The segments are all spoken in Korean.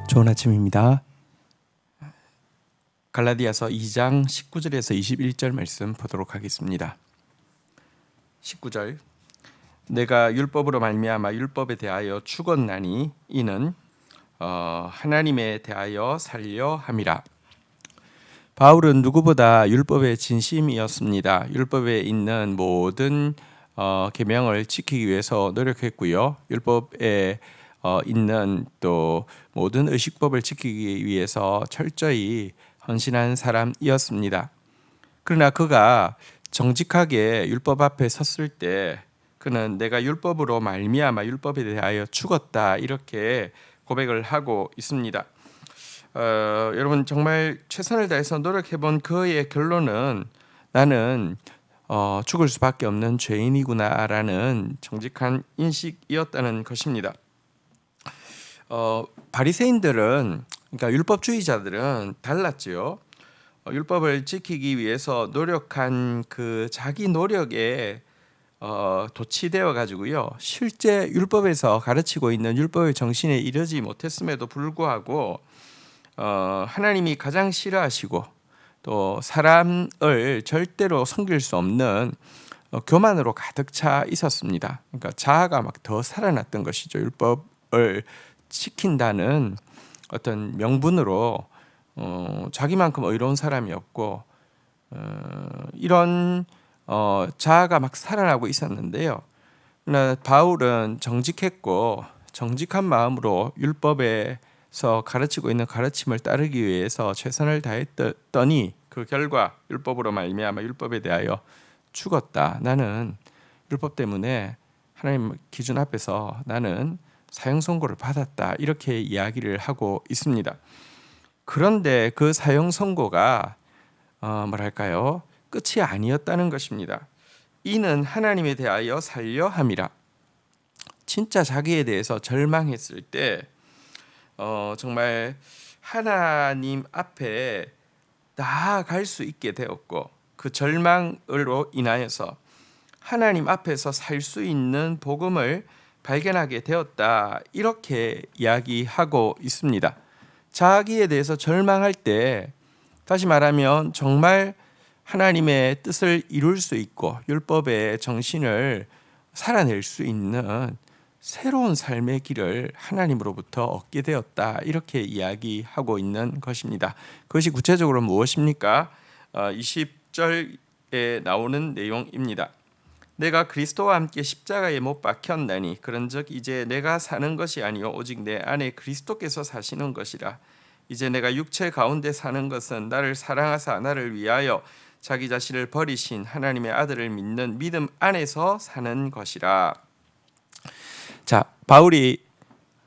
좋은 아침입니다. 갈라디아서 2장 19절에서 21절 말씀 보도록 하겠습니다. 19절 내가 율법으로 말미암아 율법에 대하여 죽었나니 이는 하나님에 대하여 살려 함이라. 바울은 누구보다 율법의 진심이었습니다. 율법에 있는 모든 계명을 지키기 위해서 노력했고요. 율법에 있는 또 모든 의식법을 지키기 위해서 철저히 헌신한 사람이었습니다. 그러나 그가 정직하게 율법 앞에 섰을 때 그는 내가 율법으로 말미암아 율법에 대하여 죽었다 이렇게 고백을 하고 있습니다. 여러분 정말 최선을 다해서 노력해본 그의 결론은 나는 죽을 수밖에 없는 죄인이구나라는 정직한 인식이었다는 것입니다. 바리새인들은 그러니까 율법주의자들은 달랐지요. 율법을 지키기 위해서 노력한 그 자기 노력에 도취되어 가지고요. 실제 율법에서 가르치고 있는 율법의 정신에 이르지 못했음에도 불구하고 하나님이 가장 싫어하시고 또 사람을 절대로 섬길 수 없는 교만으로 가득 차 있었습니다. 그러니까 자아가 막 더 살아났던 것이죠. 율법을 지킨다는 어떤 명분으로 자기만큼 의로운 사람이 없고 이런 자아가 막 살아나고 있었는데요. 그러나 바울은 정직했고 정직한 마음으로 율법에서 가르치고 있는 가르침을 따르기 위해서 최선을 다했더니 그 결과 율법으로 말미암아 율법에 대하여 죽었다. 나는 율법 때문에 하나님 기준 앞에서 나는 사형 선고를 받았다. 이렇게 이야기를 하고 있습니다. 그런데 그 사형 선고가 끝이 아니었다는 것입니다. 이는 하나님에 대하여 살려 함이라. 진짜 자기에 대해서 절망했을 때 정말 하나님 앞에 나아갈 수 있게 되었고 그 절망으로 인하여서 하나님 앞에서 살 수 있는 복음을 발견하게 되었다. 이렇게 이야기하고 있습니다. 자기에 대해서 절망할 때 다시 말하면 정말 하나님의 뜻을 이룰 수 있고 율법의 정신을 살아낼 수 있는 새로운 삶의 길을 하나님으로부터 얻게 되었다. 이렇게 이야기하고 있는 것입니다. 그것이 구체적으로 무엇입니까? 20절에 나오는 내용입니다. 내가 그리스도와 함께 십자가에 못 박혔나니 그런즉 이제 내가 사는 것이 아니요 오직 내 안에 그리스도께서 사시는 것이라. 이제 내가 육체 가운데 사는 것은 나를 사랑하사 나를 위하여 자기 자신을 버리신 하나님의 아들을 믿는 믿음 안에서 사는 것이라. 자, 바울이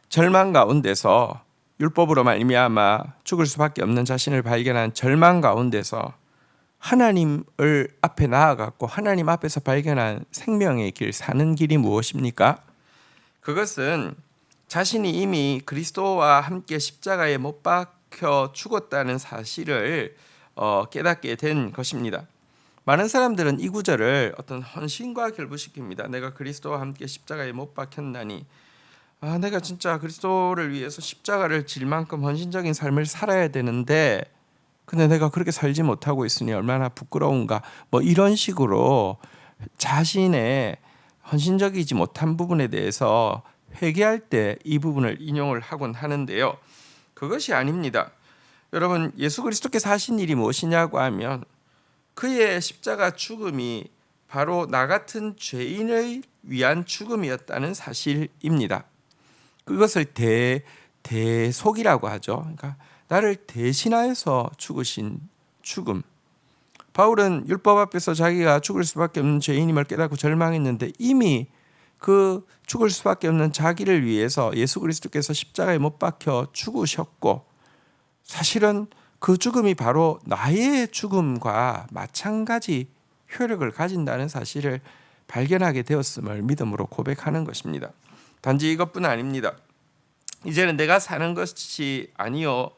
절망 가운데서 율법으로 말미암아 죽을 수밖에 없는 자신을 발견한 절망 가운데서 하나님을 앞에 나아갔고 하나님 앞에서 발견한 생명의 길, 사는 길이 무엇입니까? 그것은 자신이 이미 그리스도와 함께 십자가에 못 박혀 죽었다는 사실을 깨닫게 된 것입니다. 많은 사람들은 이 구절을 어떤 헌신과 결부시킵니다. 내가 그리스도와 함께 십자가에 못 박혔나니 내가 진짜 그리스도를 위해서 십자가를 질 만큼 헌신적인 삶을 살아야 되는데 근데 내가 그렇게 살지 못하고 있으니 얼마나 부끄러운가 이런 식으로 자신의 헌신적이지 못한 부분에 대해서 회개할 때 이 부분을 인용을 하곤 하는데요. 그것이 아닙니다. 여러분 예수 그리스도께서 하신 일이 무엇이냐고 하면 그의 십자가 죽음이 바로 나 같은 죄인을 위한 죽음이었다는 사실입니다. 그것을 대속이라고 하죠. 그러니까 나를 대신하여서 죽으신 죽음. 바울은 율법 앞에서 자기가 죽을 수밖에 없는 죄인임을 깨닫고 절망했는데 이미 그 죽을 수밖에 없는 자기를 위해서 예수 그리스도께서 십자가에 못 박혀 죽으셨고 사실은 그 죽음이 바로 나의 죽음과 마찬가지 효력을 가진다는 사실을 발견하게 되었음을 믿음으로 고백하는 것입니다. 단지 이것뿐 아닙니다. 이제는 내가 사는 것이 아니요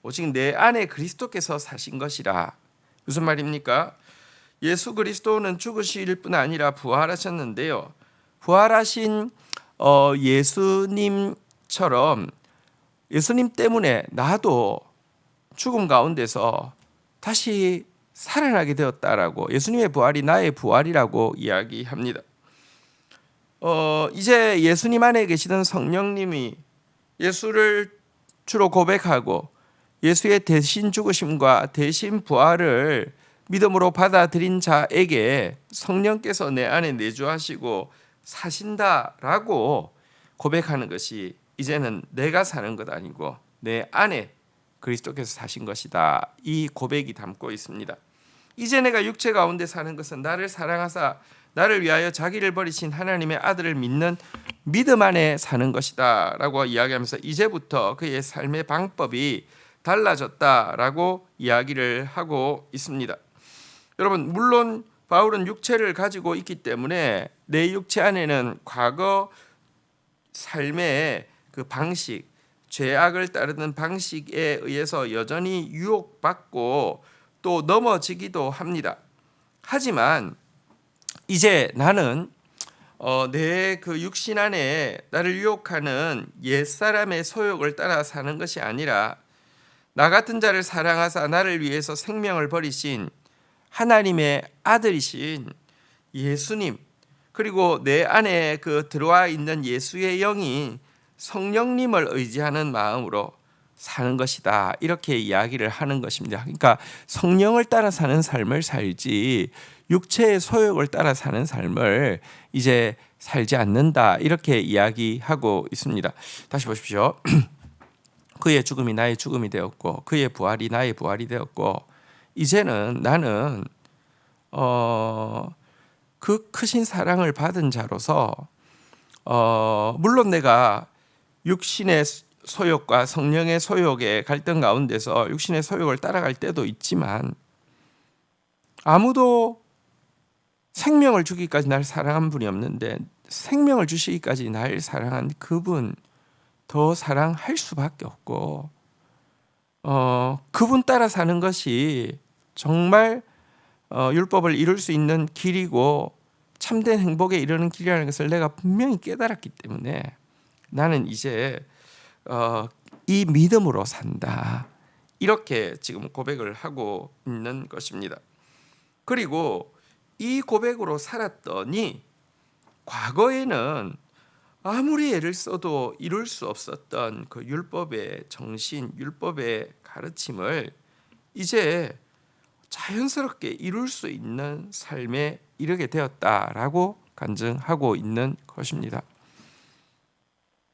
오직 내 안에 그리스도께서 사신 것이라. 무슨 말입니까? 예수 그리스도는 죽으실 뿐 아니라 부활하셨는데요. 부활하신 예수님처럼 예수님 때문에 나도 죽음 가운데서 다시 살아나게 되었다라고, 예수님의 부활이 나의 부활이라고 이야기합니다. 이제 예수님 안에 계시던 성령님이 예수를 주로 고백하고 예수의 대신 죽으심과 대신 부활을 믿음으로 받아들인 자에게 성령께서 내 안에 내주하시고 사신다라고 고백하는 것이 이제는 내가 사는 것 아니고 내 안에 그리스도께서 사신 것이다. 이 고백이 담고 있습니다. 이제 내가 육체 가운데 사는 것은 나를 사랑하사 나를 위하여 자기를 버리신 하나님의 아들을 믿는 믿음 안에 사는 것이다 라고 이야기하면서 이제부터 그의 삶의 방법이 달라졌다라고 이야기를 하고 있습니다. 여러분, 물론 바울은 육체를 가지고 있기 때문에 내 육체 안에는 과거 삶의 그 방식, 죄악을 따르는 방식에 의해서 여전히 유혹받고 또 넘어지기도 합니다. 하지만 이제 나는 내 그 육신 안에 나를 유혹하는 옛사람의 소욕을 따라 사는 것이 아니라 나 같은 자를 사랑하사 나를 위해서 생명을 버리신 하나님의 아들이신 예수님, 그리고 내 안에 그 들어와 있는 예수의 영이 성령님을 의지하는 마음으로 사는 것이다. 이렇게 이야기를 하는 것입니다. 그러니까 성령을 따라 사는 삶을 살지 육체의 소욕을 따라 사는 삶을 이제 살지 않는다. 이렇게 이야기하고 있습니다. 다시 보십시오. 그의 죽음이 나의 죽음이 되었고 그의 부활이 나의 부활이 되었고 이제는 나는 그 크신 사랑을 받은 자로서 물론 내가 육신의 소욕과 성령의 소욕의 갈등 가운데서 육신의 소욕을 따라갈 때도 있지만 아무도 생명을 주기까지 날 사랑한 분이 없는데 생명을 주시기까지 날 사랑한 그분 더 사랑할 수밖에 없고 그분 따라 사는 것이 정말 율법을 이룰 수 있는 길이고 참된 행복에 이르는 길이라는 것을 내가 분명히 깨달았기 때문에 나는 이제 이 믿음으로 산다. 이렇게 지금 고백을 하고 있는 것입니다. 그리고 이 고백으로 살았더니 과거에는 아무리 애를 써도 이룰 수 없었던 그 율법의 정신, 율법의 가르침을 이제 자연스럽게 이룰 수 있는 삶에 이르게 되었다라고 간증하고 있는 것입니다.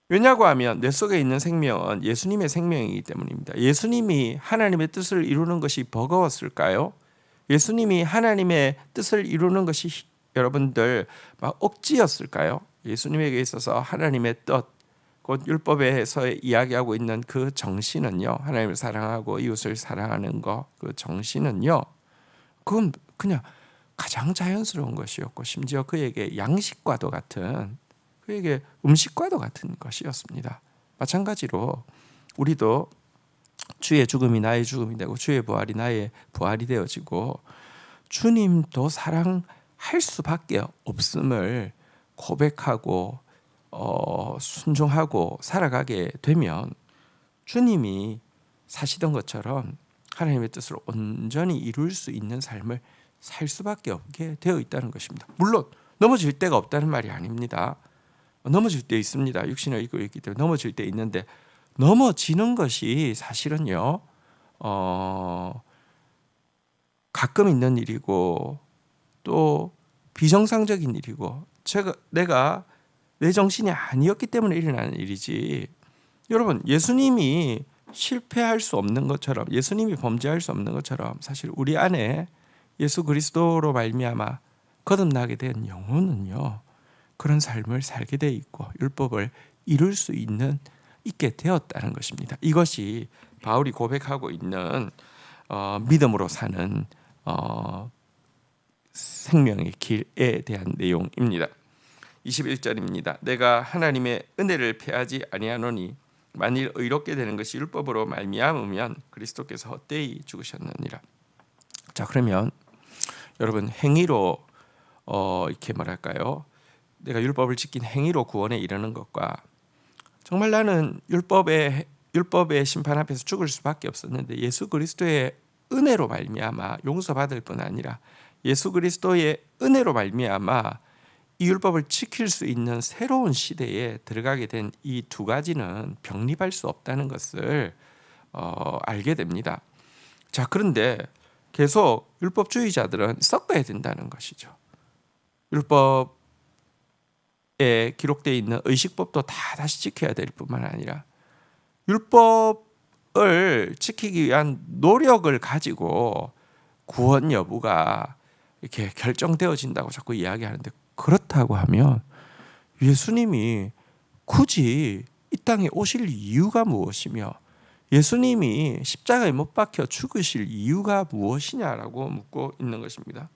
왜냐고 하면 내 속에 있는 생명은 예수님의 생명이기 때문입니다. 예수님이 하나님의 뜻을 이루는 것이 버거웠을까요? 예수님이 하나님의 뜻을 이루는 것이 여러분들 막 억지였을까요? 예수님에게 있어서 하나님의 뜻, 곧 율법에서 이야기하고 있는 그 정신은요, 하나님을 사랑하고 이웃을 사랑하는 것, 그 정신은요, 그건 그냥 가장 자연스러운 것이었고 심지어 그에게 양식과도 같은, 그에게 음식과도 같은 것이었습니다. 마찬가지로 우리도 주의 죽음이 나의 죽음이 되고 주의 부활이 나의 부활이 되어지고 주님도 사랑할 수밖에 없음을 고백하고 순종하고 살아가게 되면 주님이 사시던 것처럼 하나님의 뜻을 온전히 이룰 수 있는 삶을 살 수밖에 없게 되어 있다는 것입니다. 물론 넘어질 때가 없다는 말이 아닙니다. 넘어질 때 있습니다. 육신을 입고 있기 때문에 넘어질 때 있는데 넘어지는 것이 사실은요 가끔 있는 일이고 또 비정상적인 일이고 내가 내 정신이 아니었기 때문에 일어나는 일이지, 여러분 예수님이 실패할 수 없는 것처럼 예수님이 범죄할 수 없는 것처럼 사실 우리 안에 예수 그리스도로 말미암아 거듭나게 된 영혼은요 그런 삶을 살게 돼 있고 율법을 이룰 수 있게 되었다는 것입니다. 이것이 바울이 고백하고 있는 믿음으로 사는 생명의 길에 대한 내용입니다. 21절입니다. 내가 하나님의 은혜를 패하지 아니하노니 만일 의롭게 되는 것이 율법으로 말미암으면 그리스도께서 헛되이 죽으셨느니라. 자, 그러면 여러분 행위로 이렇게 말할까요? 내가 율법을 지킨 행위로 구원에 이르는 것과 정말 나는 율법의 율법의 심판 앞에서 죽을 수밖에 없었는데 예수 그리스도의 은혜로 말미암아 용서받을 뿐 아니라 예수 그리스도의 은혜로 말미암아 이 율법을 지킬 수 있는 새로운 시대에 들어가게 된 이 두 가지는 병립할 수 없다는 것을 알게 됩니다. 자, 그런데 계속 율법주의자들은 섞어야 된다는 것이죠. 율법에 기록되어 있는 의식법도 다 다시 지켜야 될 뿐만 아니라 율법을 지키기 위한 노력을 가지고 구원 여부가 이렇게 결정되어진다고 자꾸 이야기하는데, 그렇다고 하면 예수님이 굳이 이 땅에 오실 이유가 무엇이며 예수님이 십자가에 못 박혀 죽으실 이유가 무엇이냐라고 묻고 있는 것입니다.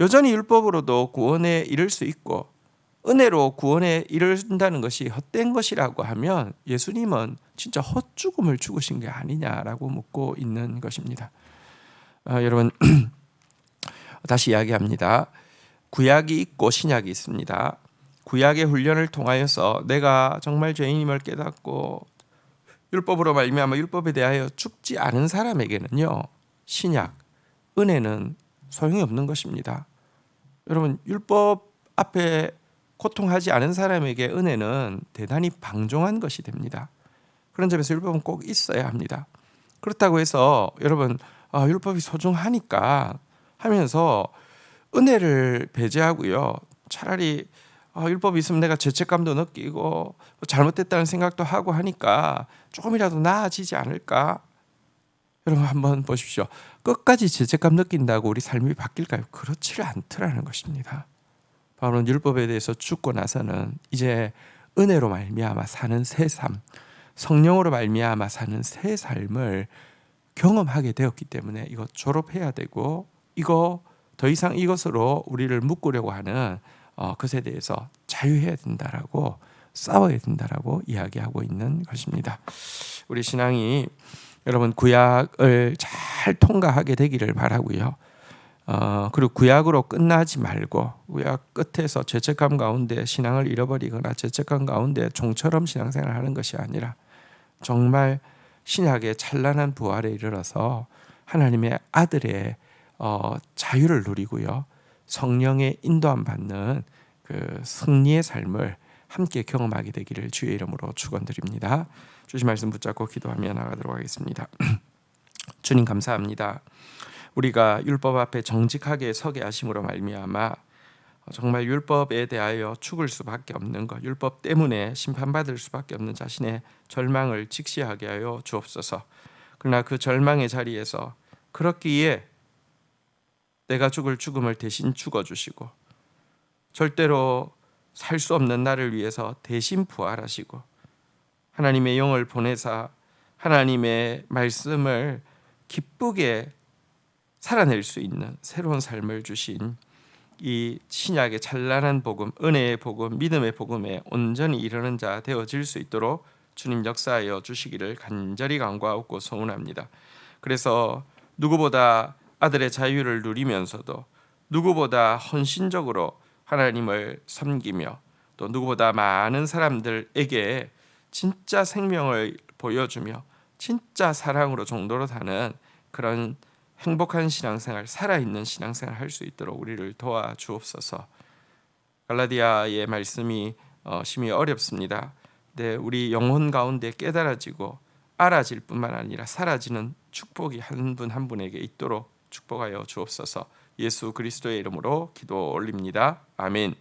여전히 율법으로도 구원에 이를 수 있고 은혜로 구원에 이른다는 것이 헛된 것이라고 하면 예수님은 진짜 헛죽음을 죽으신 게 아니냐라고 묻고 있는 것입니다. 여러분 다시 이야기합니다. 구약이 있고 신약이 있습니다. 구약의 훈련을 통하여서 내가 정말 죄인임을 깨닫고 율법으로 말미암아 율법에 대하여 죽지 않은 사람에게는요, 신약, 은혜는 소용이 없는 것입니다. 여러분, 율법 앞에 고통하지 않은 사람에게 은혜는 대단히 방종한 것이 됩니다. 그런 점에서 율법은 꼭 있어야 합니다. 그렇다고 해서 여러분 율법이 소중하니까 하면서 은혜를 배제하고요, 차라리 율법이 있으면 내가 죄책감도 느끼고 잘못됐다는 생각도 하고 하니까 조금이라도 나아지지 않을까? 여러분 한번 보십시오. 끝까지 죄책감 느낀다고 우리 삶이 바뀔까요? 그렇지를 않더라는 것입니다. 바울은 율법에 대해서 죽고 나서는 이제 은혜로 말미암아 사는 새 삶, 성령으로 말미암아 사는 새 삶을 경험하게 되었기 때문에 이거 졸업해야 되고, 이거 더 이상 이것으로 우리를 묶으려고 하는 것에 대해서 자유해야 된다라고, 싸워야 된다라고 이야기하고 있는 것입니다. 우리 신앙이 여러분 구약을 잘 통과하게 되기를 바라고요. 그리고 구약으로 끝나지 말고 구약 끝에서 죄책감 가운데 신앙을 잃어버리거나 죄책감 가운데 종처럼 신앙생활을 하는 것이 아니라 정말 신약의 찬란한 부활에 이르러서 하나님의 아들의 자유를 누리고요, 성령의 인도함 받는 그 승리의 삶을 함께 경험하게 되기를 주의 이름으로 축원드립니다. 주신 말씀 붙잡고 기도하며 나가도록 하겠습니다. 주님 감사합니다. 우리가 율법 앞에 정직하게 서게 하심으로 말미암아 정말 율법에 대하여 죽을 수밖에 없는 것, 율법 때문에 심판받을 수밖에 없는 자신의 절망을 직시하게 하여 주옵소서. 그러나 그 절망의 자리에서 그렇기에 내가 죽을 죽음을 대신 죽어주시고 절대로 살 수 없는 나를 위해서 대신 부활하시고 하나님의 영을 보내사 하나님의 말씀을 기쁘게 살아낼 수 있는 새로운 삶을 주신 이 신약의 찬란한 복음, 은혜의 복음, 믿음의 복음에 온전히 이르는 자 되어질 수 있도록 주님 역사하여 주시기를 간절히 간구하고 소원합니다. 그래서 누구보다 아들의 자유를 누리면서도 누구보다 헌신적으로 하나님을 섬기며 또 누구보다 많은 사람들에게 진짜 생명을 보여주며 진짜 사랑으로 종도로 사는 그런 행복한 신앙생활, 살아있는 신앙생활 할 수 있도록 우리를 도와주옵소서. 갈라디아의 말씀이 심히 어렵습니다. 네, 우리 영혼 가운데 깨달아지고 알아질 뿐만 아니라 사라지는 축복이 한 분 한 분에게 있도록 축복하여 주옵소서. 예수 그리스도의 이름으로 기도 올립니다. 아멘.